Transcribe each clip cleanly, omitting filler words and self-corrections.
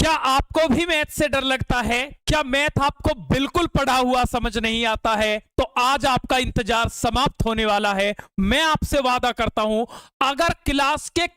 क्या आपको भी मैथ से डर लगता है? क्या मैथ आपको बिल्कुल पढ़ा हुआ समझ नहीं आता है? तो आज आपका इंतजार समाप्त होने वाला है। मैं आपसे वादा करता हूं, अगर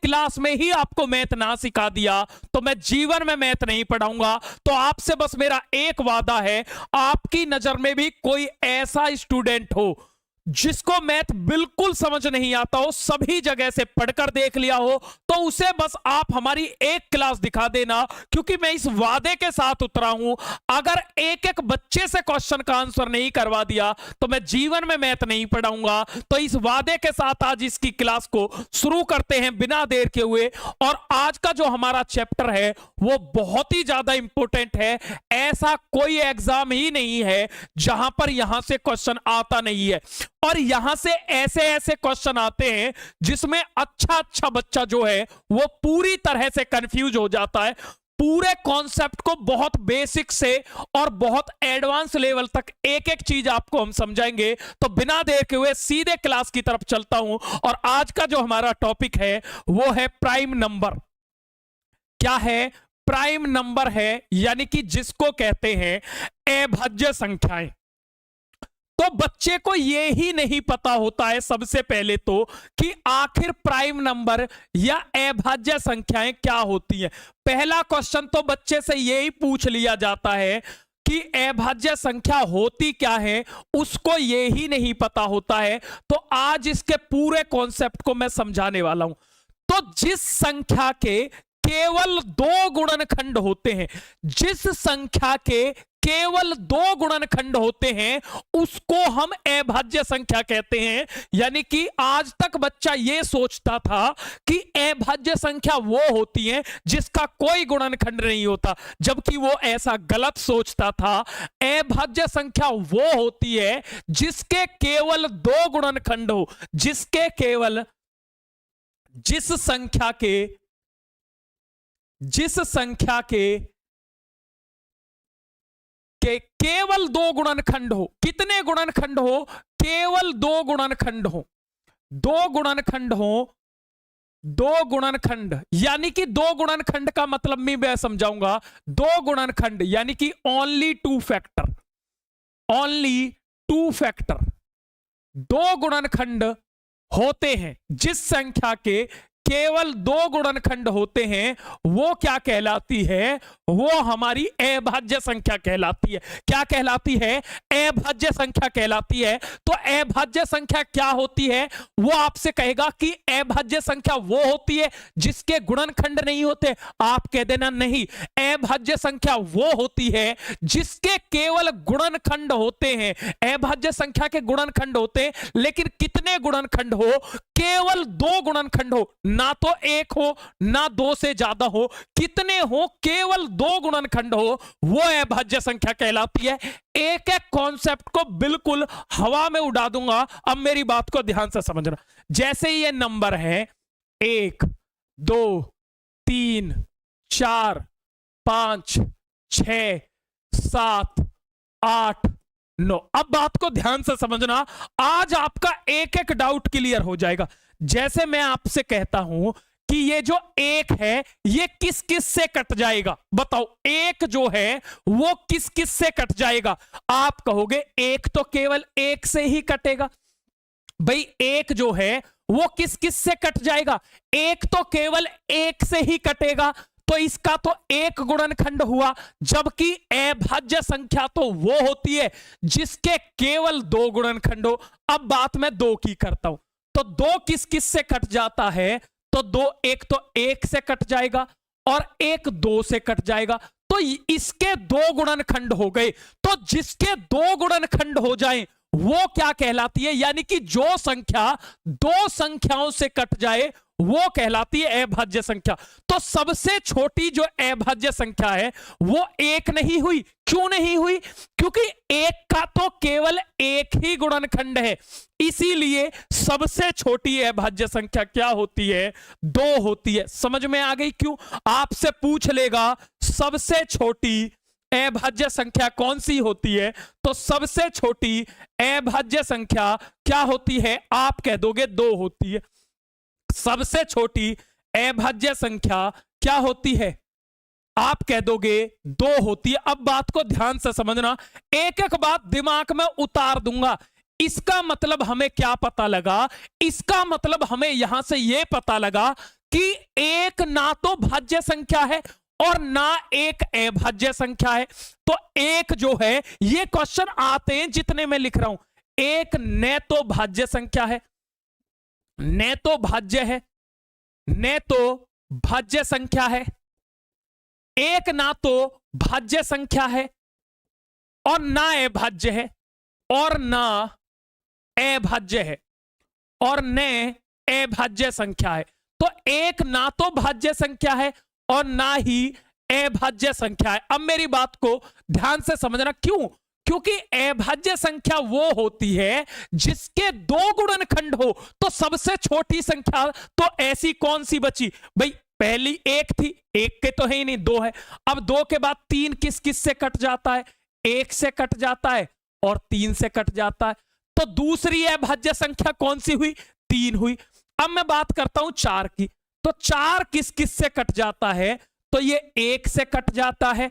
क्लास में ही आपको मैथ ना सिखा दिया तो मैं जीवन में मैथ नहीं पढ़ाऊंगा। तो आपसे बस मेरा एक वादा है, आपकी नजर में भी कोई ऐसा स्टूडेंट हो जिसको मैथ बिल्कुल समझ नहीं आता हो, सभी जगह से पढ़कर देख लिया हो, तो उसे बस आप हमारी एक क्लास दिखा देना। क्योंकि मैं इस वादे के साथ उतरा हूं, अगर एक एक बच्चे से क्वेश्चन का आंसर नहीं करवा दिया तो मैं जीवन में मैथ नहीं पढ़ाऊंगा। तो इस वादे के साथ आज इसकी क्लास को शुरू करते हैं बिना देर के हुए। और आज का जो हमारा चैप्टर है वो बहुत ही ज्यादा इंपॉर्टेंट है। ऐसा कोई एग्जाम ही नहीं है जहां पर यहां से क्वेश्चन आता नहीं है, और यहां से ऐसे ऐसे क्वेश्चन आते हैं जिसमें अच्छा बच्चा जो है वो पूरी तरह से कंफ्यूज हो जाता है। पूरे कॉन्सेप्ट को बहुत बेसिक से और बहुत एडवांस लेवल तक एक एक चीज आपको हम समझाएंगे। तो बिना देर के हुए सीधे क्लास की तरफ चलता हूं, और आज का जो हमारा टॉपिक है वो है प्राइम नंबर। क्या है? प्राइम नंबर है, यानी कि जिसको कहते हैं अभाज्य संख्याएं। तो बच्चे को यह ही नहीं पता होता है सबसे पहले तो कि आखिर प्राइम नंबर या अभाज्य संख्याएं क्या होती हैं। पहला क्वेश्चन तो बच्चे से यही पूछ लिया जाता है कि अभाज्य संख्या होती क्या है, उसको यही नहीं पता होता है। तो आज इसके पूरे कॉन्सेप्ट को मैं समझाने वाला हूं। तो जिस संख्या के केवल दो गुणनखंड होते हैं, जिस संख्या के केवल दो गुणनखंड होते हैं, उसको हम अभाज्य संख्या कहते हैं। यानी कि आज तक बच्चा यह सोचता था कि अभाज्य संख्या वो होती है जिसका कोई गुणनखंड नहीं होता, जबकि वो ऐसा गलत सोचता था। अभाज्य संख्या वो होती है जिसके केवल दो गुणनखंड हो, जिस संख्या के केवल दो गुणनखंड हो। कितने गुणनखंड हो? केवल दो गुणनखंड हो। दो गुणनखंड यानी कि दो गुणनखंड का मतलब मैं समझाऊंगा। दो गुणनखंड यानी कि ओनली टू फैक्टर दो गुणनखंड होते हैं। जिस संख्या के केवल दो गुणनखंड होते हैं वो क्या कहलाती है? वो हमारी अभाज्य संख्या कहलाती है। क्या कहलाती है? अभाज्य संख्या कहलाती है। तो अभाज्य संख्या क्या होती है? वो आपसे कहेगा कि अभाज्य संख्या वो होती है जिसके गुणनखंड नहीं होते। आप कह देना नहीं, अभाज्य संख्या वो होती है जिसके केवल गुणनखंड होते हैं। अभाज्य संख्या के गुणनखंड होते हैं, लेकिन कितने गुणनखंड हो? केवल दो गुणनखंड हो, ना तो एक हो ना दो से ज्यादा हो। कितने हो? केवल दो गुणनखंड हो, वो अभाज्य संख्या कहलाती है। एक एक कॉन्सेप्ट को बिल्कुल हवा में उड़ा दूंगा। अब मेरी बात को ध्यान से समझना। जैसे ये नंबर है 1 2 3 4 5 6 7 8 9। अब बात को ध्यान से समझना, आज आपका एक एक डाउट क्लियर हो जाएगा। जैसे मैं आपसे कहता हूं कि ये जो एक है ये किस किस से कट जाएगा, बताओ। एक जो है वो किस किस से कट जाएगा? आप कहोगे एक तो केवल एक से ही कटेगा। भाई एक जो है वो किस किस से कट जाएगा? एक तो केवल एक से ही कटेगा, तो इसका तो एक गुणनखंड हुआ। जबकि अभाज्य संख्या तो वो होती है जिसके केवल दो गुणनखंड हो। अब बात मैं दो की करता हूं, तो दो किस किस से कट जाता है? तो दो, एक तो एक से कट जाएगा और एक दो से कट जाएगा। तो इसके दो गुणनखंड हो गए। तो जिसके दो गुणनखंड हो जाएं वो क्या कहलाती है? यानी कि जो संख्या दो संख्याओं से कट जाए वो कहलाती है अभाज्य संख्या। तो सबसे छोटी जो अभाज्य संख्या है वो एक नहीं हुई। क्यों नहीं हुई? क्योंकि एक का तो केवल एक ही गुणनखंड है, इसीलिए सबसे छोटी अभाज्य संख्या क्या होती है? दो होती है। समझ में आ गई क्यों? आपसे पूछ लेगा सबसे छोटी अभाज्य संख्या कौन सी होती है, तो सबसे छोटी अभाज्य संख्या क्या होती है? आप कह दोगे दो होती है। सबसे छोटी अभाज्य संख्या क्या होती है? आप कह दोगे 2 होती है। अब बात को ध्यान से समझना, एक एक बात दिमाग में उतार दूंगा। इसका मतलब हमें क्या पता लगा? इसका मतलब हमें यहां से यह पता लगा कि एक ना तो भाज्य संख्या है और ना एक अभाज्य संख्या है। तो एक जो है, ये क्वेश्चन आते हैं जितने मैं लिख रहा हूं, एक न तो भाज्य संख्या है, न तो भाज्य है, न तो भाज्य संख्या है, एक ना तो भाज्य संख्या है और ना अभाज्य है और ना अभाज्य है और न अभाज्य संख्या है। तो एक ना तो भाज्य संख्या है और ना ही अभाज्य संख्या है। अब मेरी बात को ध्यान से समझना, क्यों? क्योंकि अभाज्य संख्या वो होती है जिसके 2 गुणनखंड हो। तो सबसे छोटी संख्या तो ऐसी कौन सी बची भाई? पहली 1 थी, 1 के तो है ही नहीं, 2 है। अब 2 के बाद 3 किस किस से कट जाता है? 1 से कट जाता है और 3 से कट जाता है। तो दूसरी अभाज्य संख्या कौन सी हुई? 3 हुई। अब मैं बात करता हूं 4 की। तो 4 किस किस से कट जाता है? तो ये 1 से कट जाता है,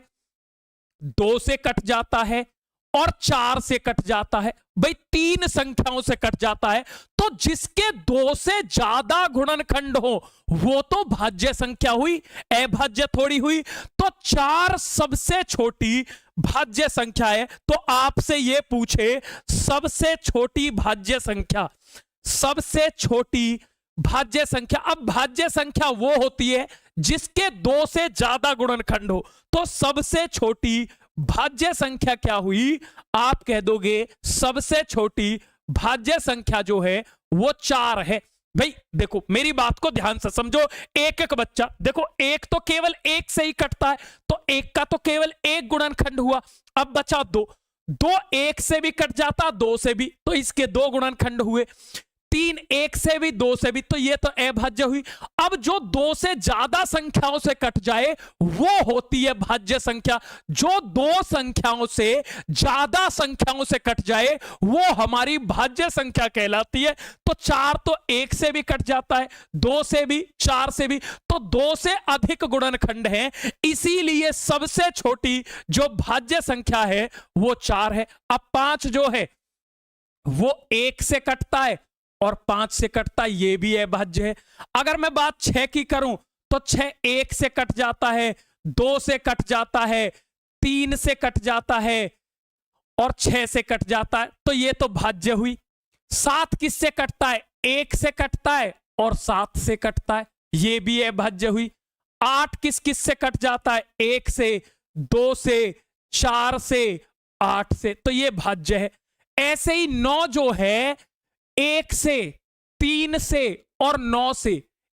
2 से कट जाता है और 4 से कट जाता है। भाई 3 संख्याओं से कट जाता है। तो जिसके 2 से ज्यादा गुणनखंड हो वो तो भाज्य संख्या हुई, अभाज्य थोड़ी हुई। तो 4 सबसे छोटी भाज्य संख्या है। तो आपसे ये पूछे सबसे छोटी भाज्य संख्या, सबसे छोटी भाज्य संख्या। अब भाज्य संख्या वो होती है जिसके 2 से ज्यादा गुणनखंड हो। तो सबसे छोटी भाज्य संख्या क्या हुई? आप कह दोगे सबसे छोटी भाज्य संख्या जो है वो 4 है। भाई देखो मेरी बात को ध्यान से समझो, एक एक बच्चा देखो, एक तो केवल 1 से ही कटता है, तो 1 का तो केवल 1 गुणनखंड हुआ। अब बचा 2, 2 1 से भी कट जाता, 2 से भी, तो इसके 2 गुणनखंड हुए। 3 1 से भी, 2 से भी, तो ये तो अभाज्य हुई। अब जो 2 से ज्यादा संख्याओं से कट जाए वो होती है भाज्य संख्या। जो 2 संख्याओं से ज्यादा संख्याओं से कट जाए वो हमारी भाज्य संख्या कहलाती है। तो 4 तो 1 से भी कट जाता है, 2 से भी, 4 से भी, तो 2 से अधिक गुणनखंड हैं, इसीलिए सबसे छोटी जो भाज्य संख्या है वो 4 है। अब 5 जो है वो 1 से कटता है और 5 से कटता है, ये भी अभाज्य है। अगर मैं बात 6 की करूं तो 6 1 से कट जाता है, 2 से कट जाता है, 3 से कट जाता है और 6 से कट जाता है, तो ये तो भाज्य हुई। 7 किससे कटता है? 1 से कटता है और 7 से कटता है, ये भी अभाज्य हुई। 8 किस किस से कट जाता है? 1 से, 2 से, 4 से, 8 से, तो ये भाज्य है। ऐसे ही 9 जो है 1 से, 3 से और 9 से,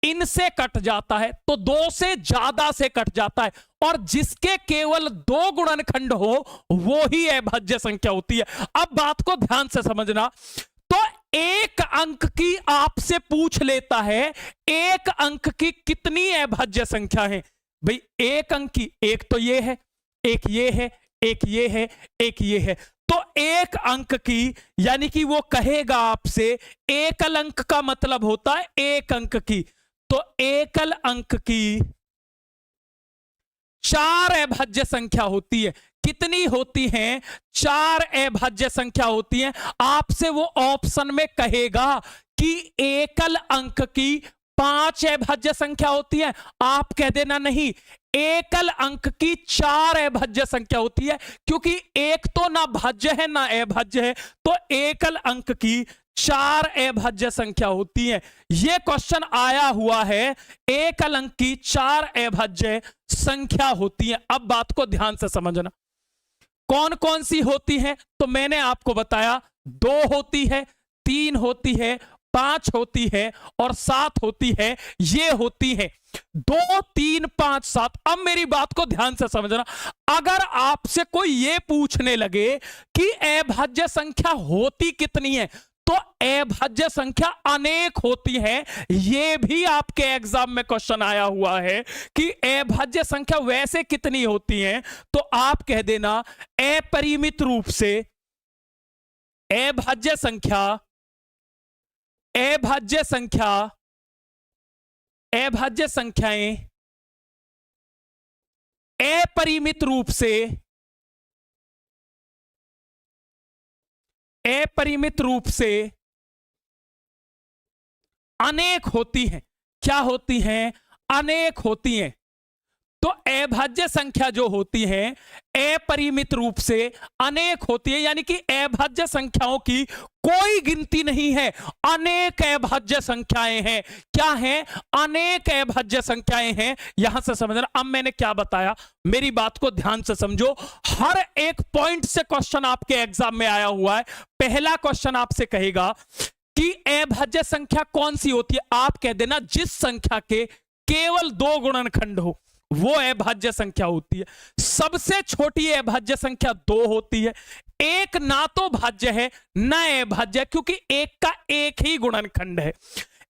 इनसे कट जाता है, तो 2 से ज्यादा से कट जाता है, और जिसके केवल 2 गुणनखंड हो वो ही अभाज्य संख्या होती है। अब बात को ध्यान से समझना, तो 1 अंक की आपसे पूछ लेता है 1 अंक की कितनी अभाज्य संख्या है? भाई 1 अंक की, एक तो ये है, एक ये है, एक ये है, एक ये है, तो 1 अंक की, यानी कि वो कहेगा आपसे एकल अंक का मतलब होता है 1 अंक की, तो एकल अंक की 4 अभाज्य संख्या होती है। कितनी होती हैं? 4 अभाज्य संख्या होती हैं। आपसे वो ऑप्शन में कहेगा कि एकल अंक की 5 अभाज्य संख्या होती है, आप कह देना नहीं, एकल अंक की 4 अभाज्य संख्या होती है, क्योंकि एक तो ना भाज्य है ना अभाज्य है, तो एकल अंक की 4 अभाज्य संख्या होती है। यह क्वेश्चन आया हुआ है, एकल अंक की 4 अभाज्य संख्या होती है। अब बात को ध्यान से समझना, कौन कौन सी होती है? तो मैंने आपको बताया 2 होती है, 3 होती है, 5 होती है और 7 होती है। ये होती है 2 3 5 7। अब मेरी बात को ध्यान से समझना, अगर आपसे कोई ये पूछने लगे कि अभाज्य संख्या होती कितनी है, तो अभाज्य संख्या अनेक होती है। ये भी आपके एग्जाम में क्वेश्चन आया हुआ है कि अभाज्य संख्या वैसे कितनी होती है, तो आप कह देना अपरिमित रूप से अभाज्य संख्या, अभाज्य संख्या, अभाज्य संख्याएं अपरिमित रूप से अनेक होती हैं। क्या होती हैं? अनेक होती हैं। तो अभाज्य संख्या जो होती है अपरिमित रूप से अनेक होती है, यानी कि अभाज्य संख्याओं की कोई गिनती नहीं है, अनेक अभाज्य संख्याएं हैं। क्या हैं? अनेक अभाज्य संख्याएं हैं। यहां से समझना। अब मैंने क्या बताया, मेरी बात को ध्यान से समझो। हर एक पॉइंट से क्वेश्चन आपके एग्जाम में आया हुआ है। पहला क्वेश्चन आपसे कहेगा कि अभाज्य संख्या कौन सी होती है? आप कह देना जिस संख्या के केवल 2 गुणनखंड हो वो अभाज्य संख्या होती है। सबसे छोटी अभाज्य संख्या 2 होती है। एक ना तो भाज्य है ना अभाज्य, क्योंकि एक का एक ही गुणनखंड है।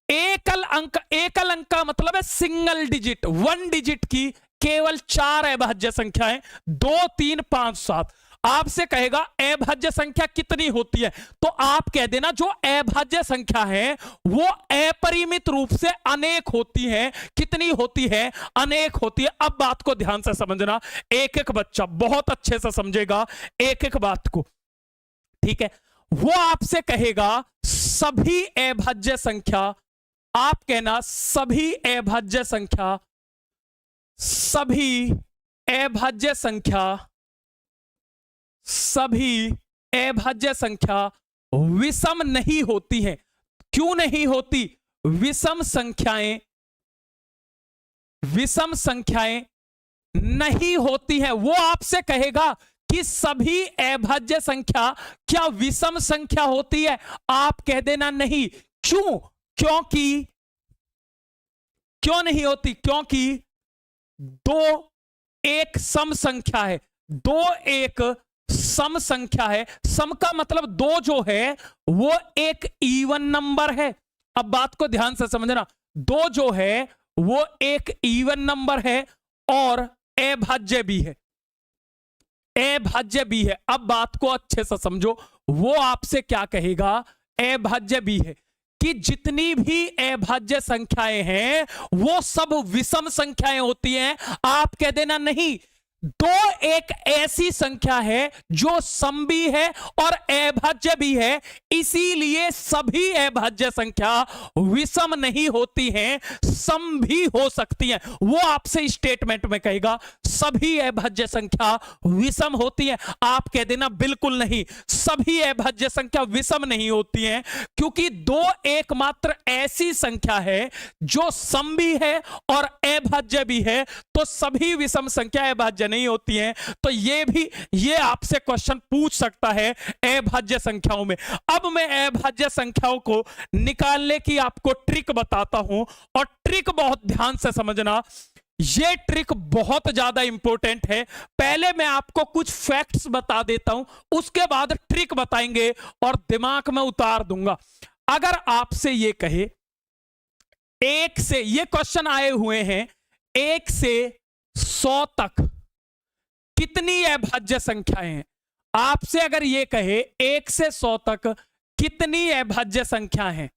एकल अंक का मतलब है सिंगल डिजिट, 1 डिजिट की केवल 4 अभाज्य संख्याएं, 2, 3, 5, 7। आपसे कहेगा अभाज्य संख्या कितनी होती है, तो आप कह देना जो अभाज्य संख्या है वो अपरिमित रूप से अनेक होती है। कितनी होती है? अनेक होती है। अब बात को ध्यान से समझना, एक एक बच्चा बहुत अच्छे से समझेगा एक एक बात को, ठीक है। वो आपसे कहेगा सभी अभाज्य संख्या, आप कहना सभी अभाज्य संख्या, सभी अभाज्य संख्या, सभी अभाज्य संख्या विषम नहीं होती है। क्यों नहीं होती? विषम संख्याएं नहीं होती है। वो आपसे कहेगा कि सभी अभाज्य संख्या क्या विषम संख्या होती है? आप कह देना नहीं। क्यों? क्यों नहीं होती? क्योंकि 2 एक सम संख्या है। 2 एक सम संख्या है। सम का मतलब 2 जो है वो एक इवन नंबर है। अब बात को ध्यान से समझना, 2 जो है वो एक इवन नंबर है और अभाज्य भी है, अभाज्य भी है। अब बात को अच्छे से समझो, वो आपसे क्या कहेगा? अभाज्य भी है कि जितनी भी अभाज्य संख्याएं हैं वो सब विषम संख्याएं होती हैं। आप कह देना नहीं, 2 एक ऐसी संख्या है जो सम भी है और अभाज्य भी है, इसीलिए सभी अभाज्य संख्या विषम नहीं होती हैं, सम भी हो सकती हैं। वो आपसे स्टेटमेंट में कहेगा सभी अभाज्य संख्या विषम होती है। आप कह देना बिल्कुल नहीं, सभी अभाज्य संख्या विषम नहीं होती हैं, क्योंकि 2 एकमात्र ऐसी संख्या है जो सम भी है और अभाज्य भी है, तो सभी विषम संख्या अभाज्य नहीं होती हैं। तो ये आपसे क्वेश्चन पूछ सकता है अभाज्य संख्याओं में। अब मैं अभाज्य संख्याओं को निकालने की आपको ट्रिक बताता हूं, और ट्रिक बहुत ध्यान से समझना। ये ट्रिक बहुत ज्यादा इंपॉर्टेंट है। पहले मैं आपको कुछ फैक्ट्स बता देता हूं, उसके बाद ट्रिक बताएंगे और दिमाग में उतार दूंगा। अगर आपसे ये कहे 1 से, ये क्वेश्चन आए हुए हैं, 1 से 100 तक कितनी अभाज्य संख्याएं हैं? आपसे अगर ये कहे 1 से 100 तक कितनी अभाज्य संख्या है,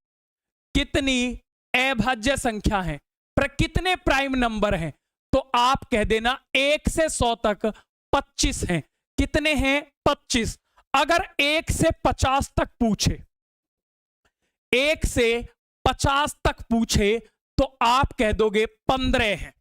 कितनी अभाज्य संख्या है, पर कितने प्राइम नंबर हैं, तो आप कह देना 1 से 100 तक 25 हैं। कितने हैं? 25। अगर 1 से 50 तक पूछे, 1 से 50 तक पूछे, तो आप कह दोगे 15 हैं।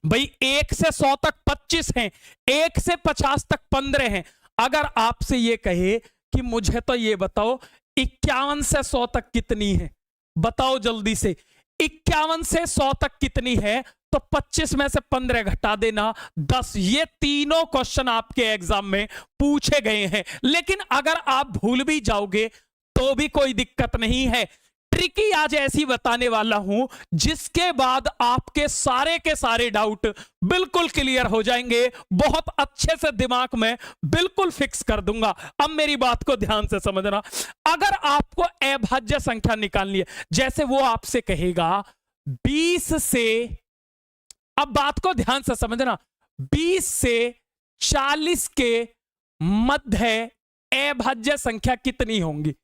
भाई 1 से 100 तक 25 हैं, 1 से 50 तक 15 हैं। अगर आपसे ये कहे कि मुझे तो ये बताओ 51 से 100 तक कितनी है, बताओ जल्दी से, 51 से 100 तक कितनी है, तो 25 में से 15 घटा देना 10। ये तीनों क्वेश्चन आपके एग्जाम में पूछे गए हैं, लेकिन अगर आप भूल भी जाओगे तो भी कोई दिक्कत नहीं है। ट्रिकी आज ऐसी बताने वाला हूं जिसके बाद आपके सारे के सारे डाउट बिल्कुल क्लियर हो जाएंगे, बहुत अच्छे से दिमाग में बिल्कुल फिक्स कर दूंगा। अब मेरी बात को ध्यान से समझना। अगर आपको अभाज्य संख्या निकालनी है, जैसे वो आपसे कहेगा 20 से, अब बात को ध्यान से समझना, 20 से 40 के मध्य अभाज्य संख्या कितनी होंगी,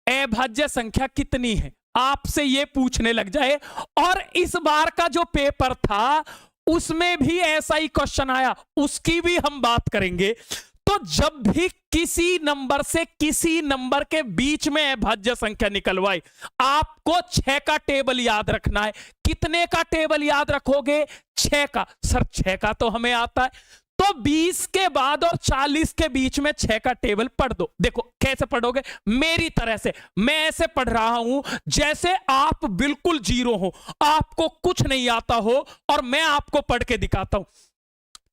अभाज्य संख्या कितनी है, आपसे यह पूछने लग जाए। और इस बार का जो पेपर था उसमें भी ऐसा ही क्वेश्चन आया, उसकी भी हम बात करेंगे। तो जब भी किसी नंबर से किसी नंबर के बीच में अभाज्य संख्या निकलवाए, आपको 6 का टेबल याद रखना है। कितने का टेबल याद रखोगे? 6 का। सर 6 का तो हमें आता है, तो 20 के बाद और 40 के बीच में 6 का टेबल पढ़ दो। देखो कैसे पढ़ोगे, मेरी तरह से। मैं ऐसे पढ़ रहा हूं जैसे आप बिल्कुल जीरो हो, आपको कुछ नहीं आता हो, और मैं आपको पढ़ के दिखाता हूं।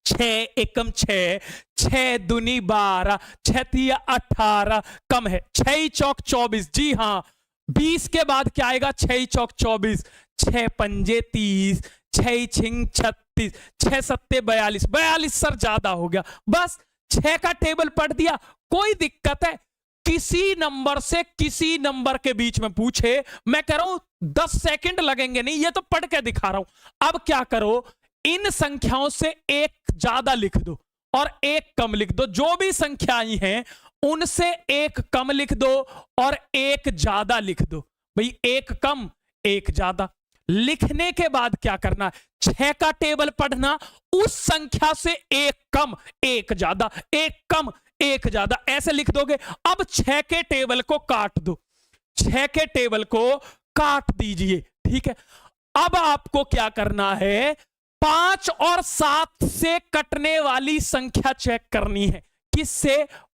6 एकम 6, 6 दूनी 12, 6 तिया 18, कम है 6 चौक 24। जी हां, 20 के बाद क्या आएगा? 6 चौक 24, 6 पंजे 30, 6 छिंग 36, 6 सत्ते 42। 42 सर ज्यादा हो गया। बस 6 का टेबल पढ़ दिया। कोई दिक्कत है? किसी नंबर से किसी नंबर के बीच में पूछे, मैं कह रहा हूं 10 सेकंड लगेंगे नहीं, ये तो पढ़ के दिखा रहा हूं। अब क्या करो, इन संख्याओं से एक ज्यादा लिख दो और एक कम लिख दो। जो भी संख्याएं हैं उनसे एक कम लिख दो और एक ज्यादा लिख दो। भाई एक कम एक ज्यादा लिखने के बाद क्या करना? 6 का टेबल पढ़ना, उस संख्या से एक कम एक ज्यादा, एक कम एक ज्यादा, ऐसे लिख दोगे। अब 6 के टेबल को काट दो, 6 के टेबल को काट दीजिए। ठीक है, अब आपको क्या करना है? 5 और 7 से कटने वाली संख्या चेक करनी है। किससे?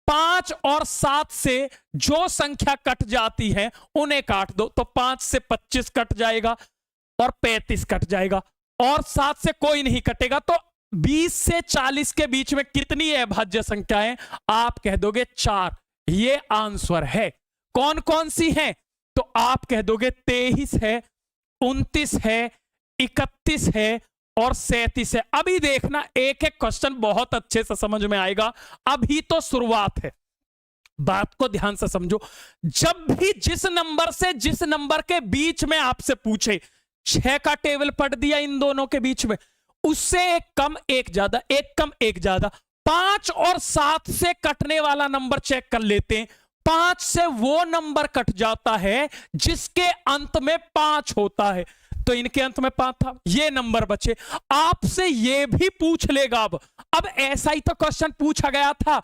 5 और 7 से जो संख्या कट जाती है उन्हें काट दो। तो 5 से 25 कट जाएगा और 35 कट जाएगा, और 7 से कोई नहीं कटेगा। तो 20 से 40 के बीच में कितनी अभाज्य संख्याएं? आप कह दोगे 4। ये आंसर है। कौन कौन सी हैं? तो आप कह दोगे 23 है, 29 है, 31 है और 37 है। अभी देखना, एक एक क्वेश्चन बहुत अच्छे से समझ में आएगा। अभी तो शुरुआत है, बात को ध्यान से समझो। जब भी जिस नंबर से जिस नंबर के बीच में आपसे पूछे, 6 का टेबल पढ़ दिया इन दोनों के बीच में, उससे एक कम एक ज्यादा, एक कम एक ज्यादा। 5 और 7 से कटने वाला नंबर चेक कर लेते हैं। 5 से वो नंबर कट जाता है जिसके अंत में 5 होता है, तो इनके अंत में 5 था, ये नंबर बचे। आपसे ये भी पूछ लेगा। अब ऐसा ही तो क्वेश्चन पूछा गया था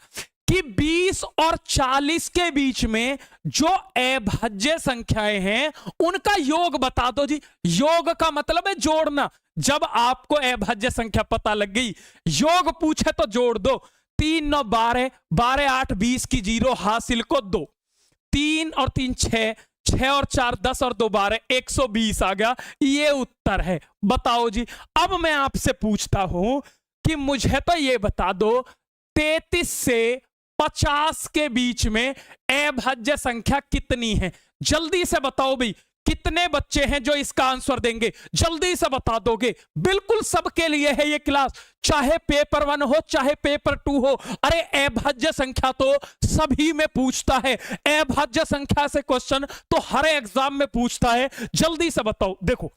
कि 20 और 40 के बीच में जो अभाज्य संख्याएं हैं उनका योग बता दो जी। योग का मतलब है जोड़ना। जब आपको अभाज्य संख्या पता लग गई, योग पूछे तो जोड़ दो। 3 9 12, 12 8 20 की 0, हासिल को 2। 3 और 3 6, 6 और 4 10 और 2 12, 120 आ गया। ये उत्तर है। बताओ जी। अब मैं आपसे पूछता हूं कि मुझे तो ये बता दो, 33 से 50 के बीच में अभाज्य संख्या कितनी है? जल्दी से बताओ भाई। कितने बच्चे हैं जो इसका आंसर देंगे? जल्दी से बता दोगे। बिल्कुल सबके लिए है ये क्लास, चाहे पेपर 1 हो चाहे पेपर 2 हो। अरे अभाज्य संख्या तो सभी में पूछता है। अभाज्य संख्या से क्वेश्चन तो हर एग्जाम में पूछता है। जल्दी से बताओ। देखो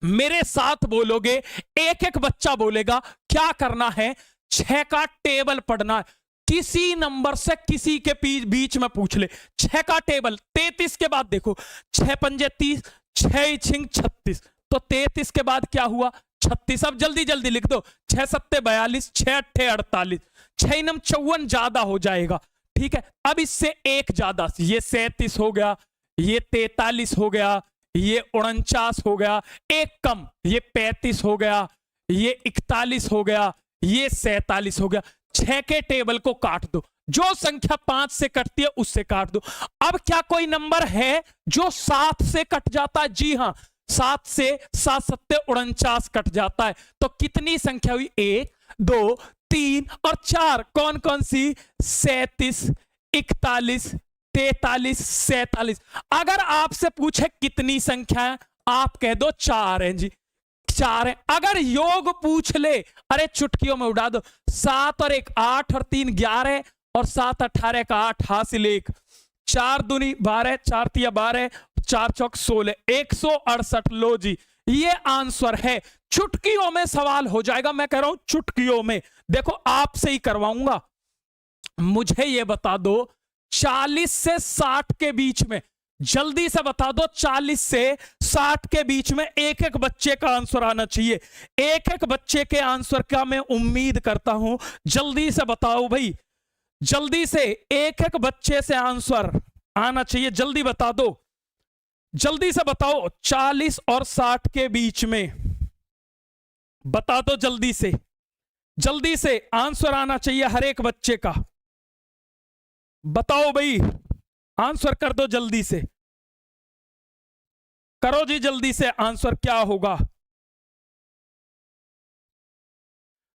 मेरे साथ बोलोगे, एक एक बच्चा बोलेगा। क्या करना है? 6 का टेबल पढ़ना है। किसी नंबर से किसी के बीच में पूछ ले, 6 का टेबल। 33 के बाद देखो, 6 पंजे 30, 6 छिंग 36, तो 33 के बाद क्या हुआ? 36। अब जल्दी जल्दी लिख दो। 6 सत्ते 42, 6 अट्ठे 48, 6 नम 54 ज्यादा हो जाएगा। ठीक है, अब इससे एक ज्यादा, ये 37 हो गया, ये 43 हो गया, ये 49 हो गया। एक कम, ये 35 हो गया, ये 41 हो गया, ये 47 हो गया। 6 के टेबल को काट दो। जो संख्या 5 से कटती है उससे काट दो। अब क्या कोई नंबर है जो 7 से कट जाता है? जी हां, 7 से 7 सत्ते 49 कट जाता है। तो कितनी संख्या हुई? 1 2 3 और 4। कौन कौन सी? 37, 41, 43, 47। अगर आपसे पूछे कितनी संख्या है, आप कह दो 4 है जी, 4 है। अगर योग पूछ ले, अरे चुटकियों में उड़ा दो। 7 और 1 8 और 3 11 और 7 18 का 8, हासिल 1। 4 दूनी 12, 4 तिया 12, 4 चौक 16, 168। लो जी, ये आंसर है। चुटकियों में सवाल हो जाएगा। मैं कह रहा हूं चुटकियों में। देखो आपसे ही करवाऊंगा। मुझे ये बता दो, 40 से 60 के बीच में जल्दी से बता दो, 40 से 60 के बीच में एक एक बच्चे का आंसर आना चाहिए। एक एक बच्चे के आंसर का मैं उम्मीद करता हूं। जल्दी से बताओ भाई, जल्दी से एक एक बच्चे से आंसर आना चाहिए। जल्दी बता दो, जल्दी से बताओ, 40 और 60 के बीच में बता दो। जल्दी से आंसर आना चाहिए हर एक बच्चे का। बताओ भाई, आंसर कर दो जल्दी से, करो जी जल्दी से आंसर क्या होगा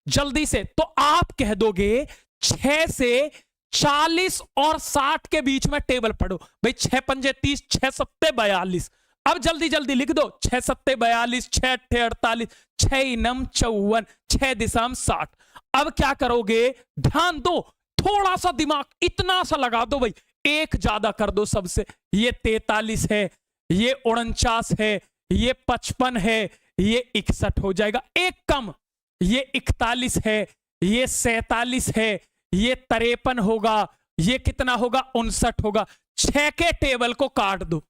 जल्दी से। तो आप कह दोगे 6 से 40 और 60 के बीच में टेबल पढ़ो भाई। 6 पंजे 30, 6 सत्ते 42। अब जल्दी जल्दी लिख दो, 6 सत्ते 42, 6 अट्ठे 48, 6 इनम 54, 6 दिशाम 60। अब क्या करोगे, ध्यान दो, थोड़ा सा दिमाग इतना सा लगा दो भाई। एक ज्यादा कर दो सबसे, ये 43 है, ये 49 है, ये 55 है, ये 61 हो जाएगा। एक कम, ये 41 है, ये 47 है, ये 53 होगा, ये कितना होगा 59 होगा। 6 के टेबल को काट दो।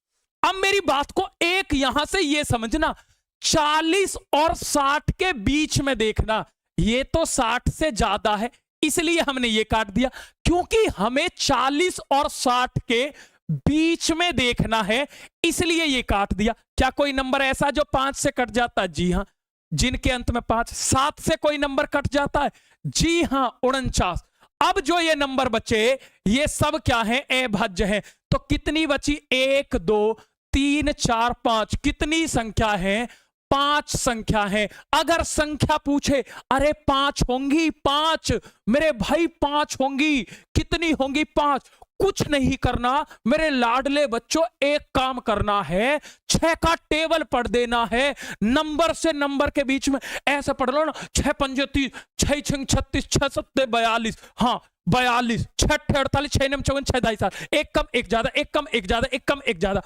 अब मेरी बात को एक यहां से ये समझना, 40 और 60 के बीच में देखना। ये तो 60 से ज्यादा है, इसलिए हमने ये काट दिया, क्योंकि हमें 40 और 60 के बीच में देखना है, इसलिए ये काट दिया। क्या कोई नंबर ऐसा जो 5 से कट जाता है? जी हां, जिनके अंत में 5। 7 से कोई नंबर कट जाता है? जी हां, 49। अब जो ये नंबर बचे, ये सब क्या है? अभाज्य है। तो कितनी बची? 1 2 3 4 5। कितनी संख्या है? 5 संख्या है। अगर संख्या पूछे, अरे 5 होंगी, 5 मेरे भाई 5 होंगी, कितनी होंगी? 5। कुछ नहीं करना मेरे लाडले बच्चों, एक काम करना है, 6 का टेबल पढ़ देना है। नंबर से नंबर के बीच में ऐसा पढ़ लो ना, 6 पंजे 30, 6 छंग 36, 6 सत्ते 42। हाँ 42, 6 अट्ठे 48, 6 नम 54, 6 दाई 7। एक कम एक ज्यादा, एक कम एक ज्यादा, एक कम एक ज्यादा।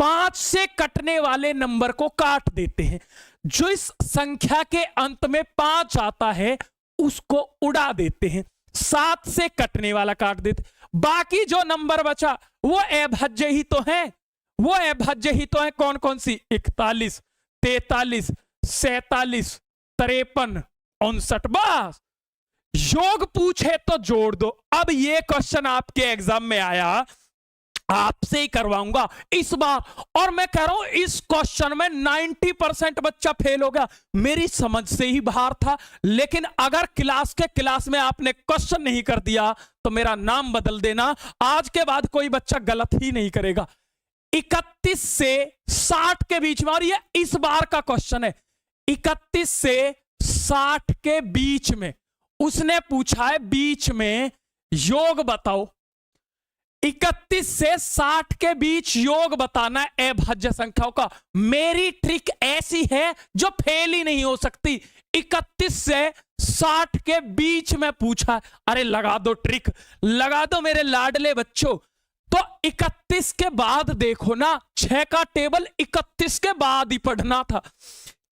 5 से कटने वाले नंबर को काट देते हैं। जो इस संख्या के अंत में 5 आता है उसको उड़ा देते हैं। 7 से कटने वाला काट देते। बाकी जो नंबर बचा वो अभाज्य ही तो है, वो अभाज्य ही तो है। कौन कौन सी? 41, 43, 47, 53, 59। बस योग पूछे तो जोड़ दो। अब ये क्वेश्चन आपके एग्जाम में आया, आपसे ही करवाऊंगा इस बार, और मैं कह रहा हूं इस क्वेश्चन में 90% बच्चा फेल हो गया। मेरी समझ से ही बाहर था, लेकिन अगर क्लास में आपने क्वेश्चन नहीं कर दिया तो मेरा नाम बदल देना। आज के बाद कोई बच्चा गलत ही नहीं करेगा। 31 से 60 के बीच में, और ये इस बार का क्वेश्चन है, 31 से 60 के बीच में उसने पूछा है, बीच में योग बताओ। 31 से 60 के बीच योग बताना है अभाज्य संख्याओं का। मेरी ट्रिक ऐसी है जो फेल ही नहीं हो सकती। 31 से 60 के बीच में पूछा, अरे लगा दो ट्रिक, लगा दो मेरे लाडले बच्चों। तो 31 के बाद देखो ना, 6 का टेबल 31 के बाद ही पढ़ना था।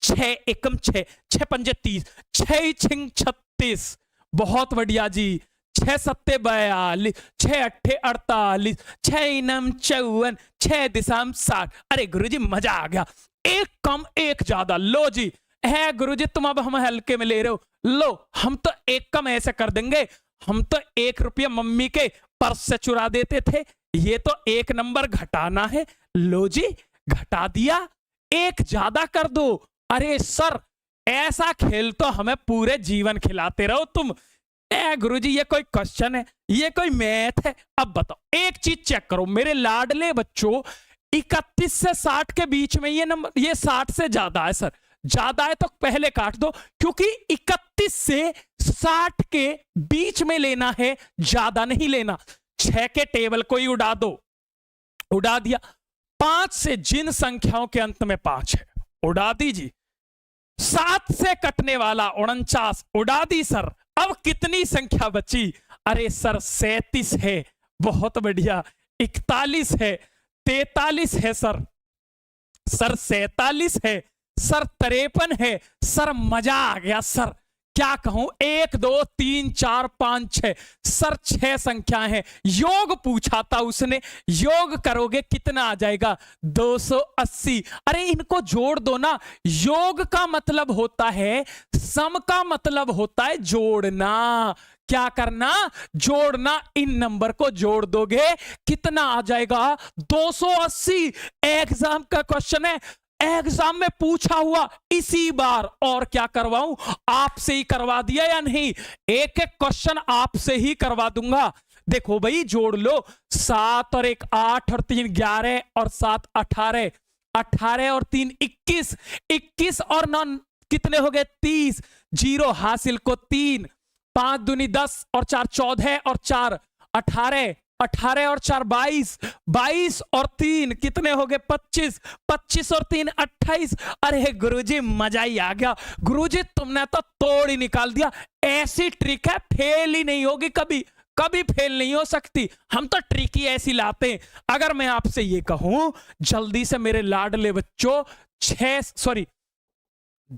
6 एकम 6, 6 पंजे 30, 6 छिंग 36। बहुत बढ़िया जी। 6 सत्ते 42, 6 अट्ठे 48, 6 इनम 54, 6 दिशाम 60। अरे गुरुजी मजा आ गया। एक कम एक ज्यादा। लो जी, है गुरुजी तुम अब हम हल्के में ले रहे हो। लो हम तो एक कम ऐसे कर देंगे, हम तो 1 रुपया मम्मी के पर्स से चुरा देते थे, ये तो 1 नंबर घटाना है। लो जी घटा दिया, 1 ज्यादा कर दो। अरे सर ऐसा खेल तो हमें पूरे जीवन खिलाते रहो तुम। गुरुजी ये कोई क्वेश्चन है, ये कोई मैथ है? अब बताओ एक चीज चेक करो मेरे लाडले बच्चों, 31 से 60 के बीच में ये नंबर, ये 60 से ज्यादा है सर। ज्यादा है तो पहले काट दो, क्योंकि 31 से 60 के बीच में लेना है, ज्यादा नहीं लेना। 6 के टेबल को ही उड़ा दो, उड़ा दिया। 5 से जिन संख्याओं के अंत में 5 है उड़ा दीजिए। 7 से कटने वाला 49 उड़ा दी सर। अब कितनी संख्या बची? अरे सर 37 है, बहुत बढ़िया। 41 है, 43 है सर, 47 है सर, 53 है सर। मजा आ गया सर, क्या कहूं, 1 2 3 4 5 6, सर 6 संख्याएं हैं। योग पूछा था उसने, योग करोगे कितना आ जाएगा, 280। अरे इनको जोड़ दो ना, योग का मतलब होता है, सम का मतलब होता है जोड़ना। क्या करना, जोड़ना। इन नंबर को जोड़ दोगे कितना आ जाएगा, 280। एग्जाम का क्वेश्चन है, एग्जाम में पूछा हुआ इसी बार। और क्या करवाऊं, आपसे ही करवा दिया या नहीं, एक एक क्वेश्चन आपसे ही करवा दूंगा। देखो भाई जोड़ लो, 7 और 1 8 और 3 11 और 7 18, 18 और 3 21, 21 और 9 कितने हो गए, 30। जीरो हासिल को 3, 5 दूनी 10 और 4 14 और 4 18, 18 और 4 22, 22 और 3 कितने हो गए, 25, 25 और 3 28। अरे गुरुजी मजा ही आ गया, गुरुजी तुमने तो तोड़ ही निकाल दिया। ऐसी ट्रिक है, फेल ही नहीं होगी कभी, कभी फेल नहीं हो सकती। हम तो ट्रिक ही ऐसी लाते हैं। अगर मैं आपसे ये कहूं जल्दी से मेरे लाडले बच्चों,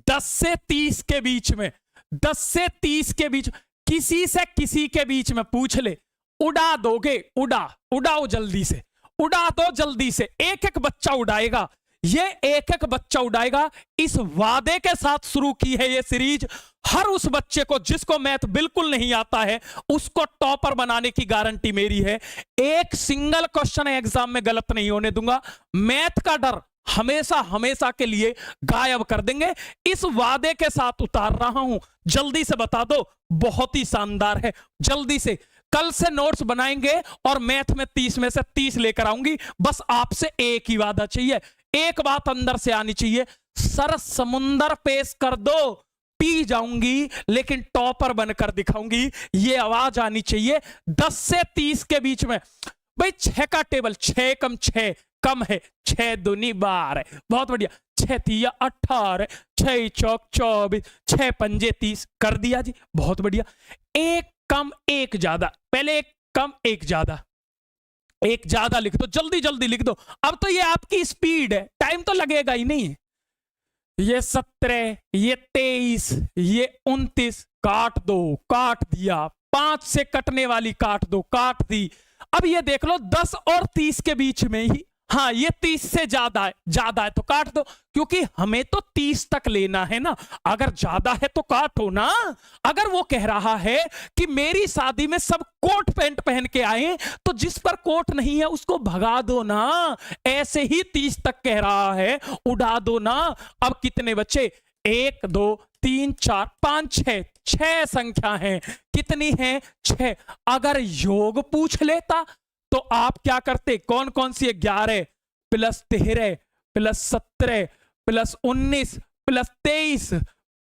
10 से 30 के बीच में, 10 से 30 के बीच किसी से किसी के बीच में पूछ ले, उड़ा दोगे, उड़ाओ जल्दी से, उड़ा दो जल्दी से। एक एक बच्चा उड़ाएगा, ये एक एक बच्चा उड़ाएगा। इस वादे के साथ शुरू की है ये सीरीज। हर उस बच्चे को जिसको मैथ बिल्कुल नहीं आता है उसको टॉपर बनाने की गारंटी मेरी है। एक सिंगल क्वेश्चन एग्जाम में गलत नहीं होने दूंगा। मैथ का डर हमेशा हमेशा के लिए गायब कर देंगे, इस वादे के साथ उतार रहा हूं। जल्दी से बता दो, बहुत ही शानदार है। जल्दी से कल से नोट्स बनाएंगे और मैथ में 30 में से 30 लेकर आऊंगी। बस आपसे एक ही वादा चाहिए, एक बात अंदर से आनी चाहिए, सर समुंदर पेश कर दो, पी जाऊंगी लेकिन टॉपर बनकर दिखाऊंगी, ये आवाज आनी चाहिए। 10 से 30 के बीच में भाई 6 का टेबल, 6 कम 6 कम है, 6 दूनी 12, बहुत बढ़िया। 6 तिया 18, 6 चौक 24, 6 पंजे 30 कर दिया जी, बहुत बढ़िया। एक कम एक ज्यादा, पहले एक कम एक ज्यादा, एक ज्यादा लिख दो, जल्दी जल्दी लिख दो। अब तो ये आपकी स्पीड है, टाइम तो लगेगा ही नहीं। ये 17, ये 23, ये 29, काट दो, काट दिया। 5 से कटने वाली काट दो, काट दी। अब ये देख लो 10 और 30 के बीच में ही, हाँ ये 30 से ज्यादा है तो काट दो, क्योंकि हमें तो 30 तक लेना है ना। अगर ज्यादा है तो काटो ना। अगर वो कह रहा है कि मेरी शादी में सब कोट पैंट पहन के आए, तो जिस पर कोट नहीं है उसको भगा दो ना। ऐसे ही 30 तक कह रहा है, उड़ा दो ना। अब कितने बच्चे, 1 2 3 4 5 6, 6 संख्या है। कितनी है, 6। अगर योग पूछ लेता तो आप क्या करते, कौन कौन सी है, 11 plus 13 plus 17 plus 19 plus 23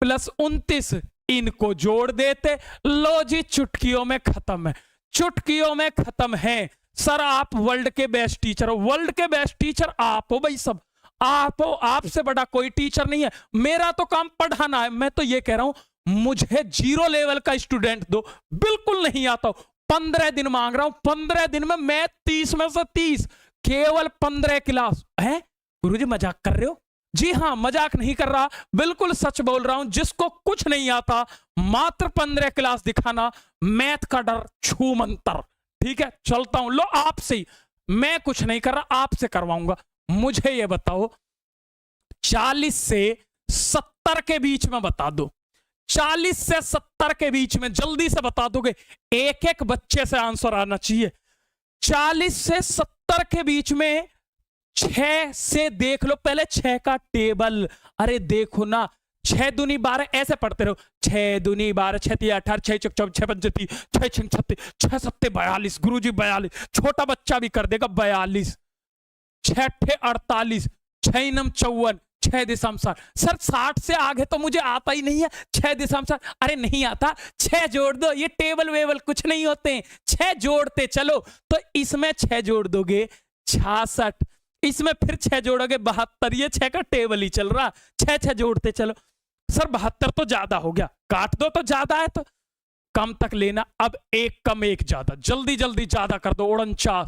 plus 29, इनको जोड़ देते। लो जी, चुटकियों में खत्म है, चुटकियों में खत्म है। सर आप वर्ल्ड के बेस्ट टीचर हो, वर्ल्ड के बेस्ट टीचर आप हो भाई, सब आप हो, आपसे बड़ा कोई टीचर नहीं है। मेरा तो काम पढ़ाना है। मैं तो ये कह रहा हूं मुझे 0 लेवल का स्टूडेंट दो, बिल्कुल नहीं आता हूं। 15 दिन मांग रहा हूं, 15 दिन में मैं 30 में से 30, केवल 15 क्लास है। गुरुजी मजाक कर रहे हो? जी हां, मजाक नहीं कर रहा, बिल्कुल सच बोल रहा हूं। जिसको कुछ नहीं आता, मात्र 15 क्लास दिखाना, मैथ का डर छू मंतर। ठीक है, चलता हूं। लो आपसे ही, मैं कुछ नहीं कर रहा, आपसे करवाऊंगा। मुझे ये बताओ, 40 से 70 के बीच में बता दो, 40 से 70 के बीच में जल्दी से बता दोगे। एक एक बच्चे से आंसर आना चाहिए। 40 से 70 के बीच में 6 से देख लो, पहले 6 का टेबल। अरे देखो ना, 6 दूनी 12 ऐसे पढ़ते रहो। 6 दूनी 12, 6 तिया 18, 6 चौक 24, 6 पंजे 30, 6 छंग 36, 6 सत्ते 42। गुरुजी 42, छोटा बच्चा भी कर देगा 42। 6 अट्ठे 48, 6 नम 54, 6 दिशम 60। सर 60 से आगे तो मुझे आता ही नहीं है। 6 दिशम 60, अरे नहीं आता, 6 जोड़ दो। ये टेबल वेबल कुछ नहीं होते हैं, 6 जोड़ते चलो। तो इसमें 6 जोड़ दोगे 66, इसमें फिर 6 जोड़ोगे 72। ये 6 का टेबल ही चल रहा, 6 6 जोड़ते चलो। सर 72 तो ज्यादा हो गया, काट दो तो ज्यादा है, तो कम तक लेना। अब एक कम एक ज्यादा, जल्दी जल्दी ज्यादा कर दो। 49,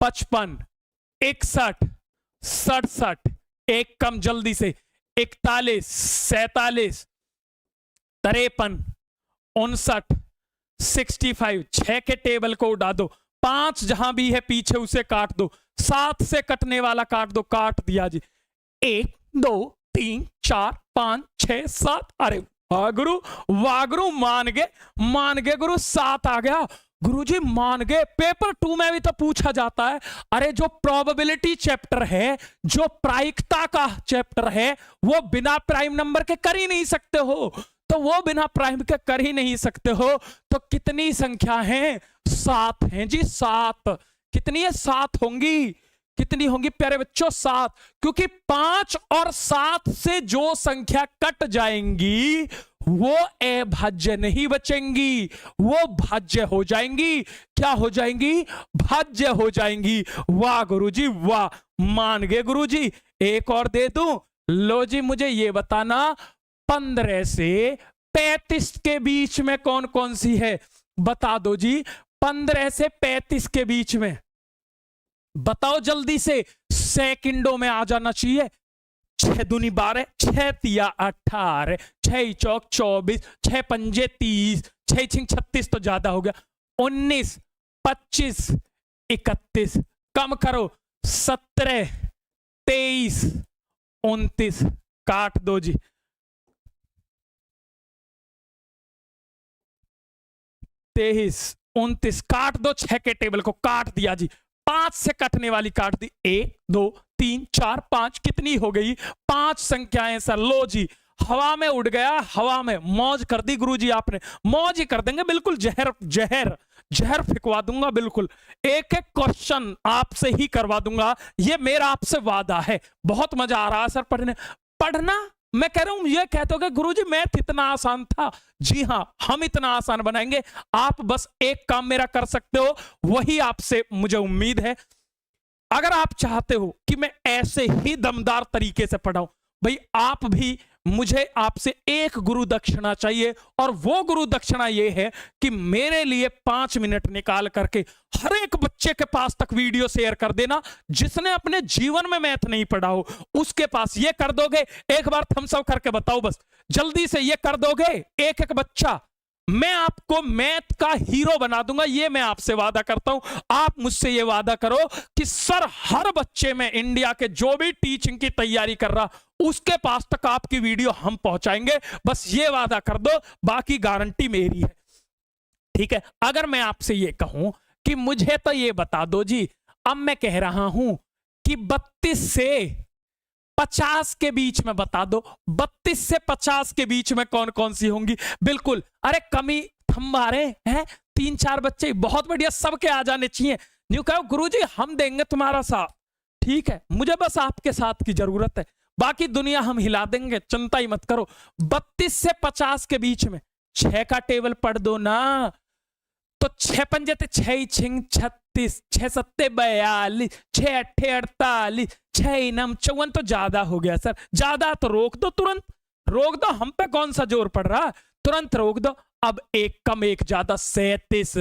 55, 61, 67, एक कम जल्दी से, 41, 47, 53, 59, 65, 6 के टेबल को उड़ा दो, 5 जहां भी है पीछे उसे काट दो, 7 से कटने वाला काट दो, काट दिया जी। 1 2 3 4 5 6 7, अरे वाह गुरु, वाह गुरु, मान गए गुरु, 7 आ गया गुरुजी, मान गए। पेपर 2 में भी तो पूछा जाता है, अरे जो प्रोबेबिलिटी चैप्टर है, जो प्रायिकता का चैप्टर है, वो बिना प्राइम नंबर के कर ही नहीं सकते हो, तो वो बिना प्राइम के कर ही नहीं सकते हो। तो कितनी संख्या है? 7 हैं जी, 7। कितनी है? 7 होंगी। कितनी होंगी प्यारे बच्चों? 7, क्योंकि 5 और 7 से जो संख्या कट जाएंगी वो अभाज्य नहीं बचेंगी, वो भाज्य हो जाएंगी। क्या हो जाएंगी? भाज्य हो जाएंगी। वाह गुरुजी वाह, मान गए गुरुजी। एक और दे दूं? लो जी, मुझे ये बताना 15 से 35 के बीच में कौन कौन सी है? बता दो जी, 15 से 35 के बीच में बताओ जल्दी से, सेकंडों में आ जाना चाहिए। 6 दूनी 12, 6 तिया 18, 6 चौक 24, 6 पंजे 30, 6 छिंग 36 तो ज्यादा हो गया, 19, 25, 31, कम करो, 17, 23, 29, काट दो जी। 23, 29, काट दो। 6 के टेबल को काट दिया जी। 5 से कटने वाली काट दी। 1 2 3 4 5, कितनी हो गई? 5 संख्याएं सर। लो जी, हवा में उड़ गया, हवा में मौज कर दी गुरुजी आपने। मौज ही कर देंगे बिल्कुल, जहर जहर जहर फिकवा दूंगा बिल्कुल। एक एक क्वेश्चन आपसे ही करवा दूंगा, ये मेरा आपसे वादा है। बहुत मजा आ रहा है सर पढ़ना। मैं कह रहा हूं, ये कहते हो कि गुरुजी मैथ इतना आसान था। जी हां, हम इतना आसान बनाएंगे। आप बस एक काम मेरा कर सकते हो, वही आपसे मुझे उम्मीद है। अगर आप चाहते हो कि मैं ऐसे ही दमदार तरीके से पढ़ाऊं, भाई आप भी, मुझे आपसे एक गुरु दक्षिणा चाहिए, और वो गुरु दक्षिणा ये है कि मेरे लिए 5 मिनट निकाल करके हर एक बच्चे के पास तक वीडियो शेयर कर देना, जिसने अपने जीवन में मैथ नहीं पढ़ा हो उसके पास। ये कर दोगे? एक बार थम्स अप करके बताओ बस, जल्दी से ये कर दोगे? एक एक बच्चा, मैं आपको मैथ का हीरो बना दूंगा, ये मैं आपसे वादा करता हूं। आप मुझसे ये वादा करो कि सर हर बच्चे में, इंडिया के जो भी टीचिंग की तैयारी कर रहा, उसके पास तक आपकी वीडियो हम पहुंचाएंगे। बस ये वादा कर दो, बाकी गारंटी मेरी है। ठीक है? अगर मैं आपसे ये कहूं कि मुझे तो ये बता दो जी, अब मैं कह रहा हूं कि 32 से 50 के बीच में बता दो, 32 से 50 के बीच में कौन कौन सी होंगी? बिल्कुल, अरे कमी थम्बा रहे हैं 3-4 बच्चे, बहुत बढ़िया, सबके आ जाने चाहिए। न्यू कहो गुरुजी हम देंगे तुम्हारा साथ। ठीक है, मुझे बस आपके साथ की जरूरत है, बाकी दुनिया हम हिला देंगे, चिंता ही मत करो। 32 से 50 के बीच में 6 का टेबल पढ़ दो ना, तो 6 पंजे 6 छिंग 36, 6 सत्ते 42, 6 अट्ठे 48, 6 नम 54 तो ज्यादा हो गया सर। ज्यादा तो रोक दो, तुरंत रोक दो, हम पे कौन सा जोर पड़ रहा, तुरंत रोक दो। अब एक कम एक ज्यादा, 37,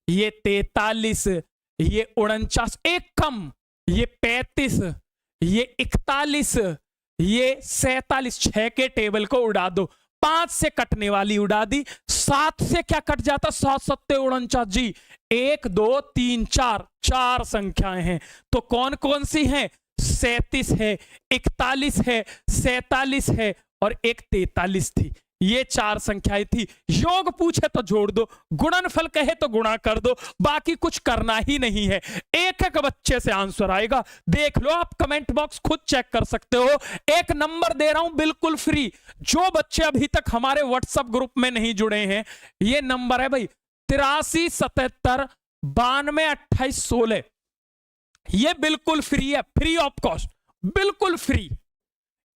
ये 43, ये 49, एक कम, ये 35, ये 41, ये 47। 6 के टेबल को उड़ा दो, 5 से कटने वाली उड़ा दी, 7 से क्या कट जाता? 7 सत्ते 49 जी। 1 2 3 4, 4 संख्याएं हैं, तो कौन कौन सी हैं? 37 है, 41 है, 47 है, और एक 43 थी। ये 4 संख्याएं थी। योग पूछे तो जोड़ दो, गुणनफल कहे तो गुणा कर दो, बाकी कुछ करना ही नहीं है। एक एक बच्चे से आंसर आएगा, देख लो, आप कमेंट बॉक्स खुद चेक कर सकते हो। एक नंबर दे रहा हूं बिल्कुल फ्री, जो बच्चे अभी तक हमारे व्हाट्सएप ग्रुप में नहीं जुड़े हैं, ये नंबर है भाई 83 77 92 28 16। ये बिल्कुल फ्री है, फ्री ऑफ कॉस्ट, बिल्कुल फ्री।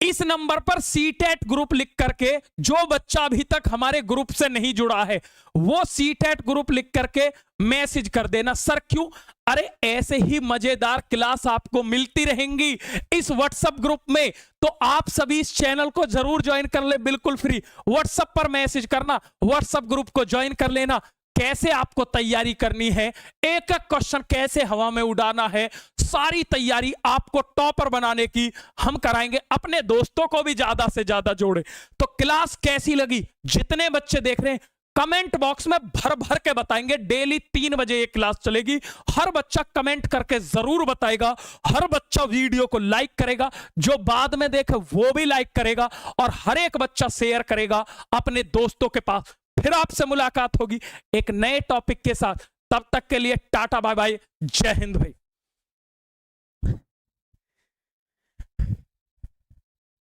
इस नंबर पर सीटेट ग्रुप लिख करके, जो बच्चा अभी तक हमारे ग्रुप से नहीं जुड़ा है, वो सीटेट ग्रुप लिख करके मैसेज कर देना। सर क्यों? अरे ऐसे ही मजेदार क्लास आपको मिलती रहेंगी इस व्हाट्सएप ग्रुप में, तो आप सभी इस चैनल को जरूर ज्वाइन कर ले, बिल्कुल फ्री। व्हाट्सएप पर मैसेज करना, व्हाट्सएप ग्रुप को ज्वाइन कर लेना। कैसे आपको तैयारी करनी है, एक एक क्वेश्चन कैसे हवा में उड़ाना है, सारी तैयारी आपको टॉपर बनाने की हम कराएंगे। अपने दोस्तों को भी ज्यादा से ज्यादा जोड़े। तो क्लास कैसी लगी? जितने बच्चे देख रहे हैं कमेंट बॉक्स में भर भर के बताएंगे। डेली 3 बजे ये क्लास चलेगी। हर बच्चा कमेंट करके जरूर बताएगा, हर बच्चा वीडियो को लाइक करेगा, जो बाद में देखे वो भी लाइक करेगा, और हर एक बच्चा शेयर करेगा अपने दोस्तों के पास। फिर आपसे मुलाकात होगी एक नए टॉपिक के साथ। तब तक के लिए टाटा बाय बाय, जय हिंद भाई।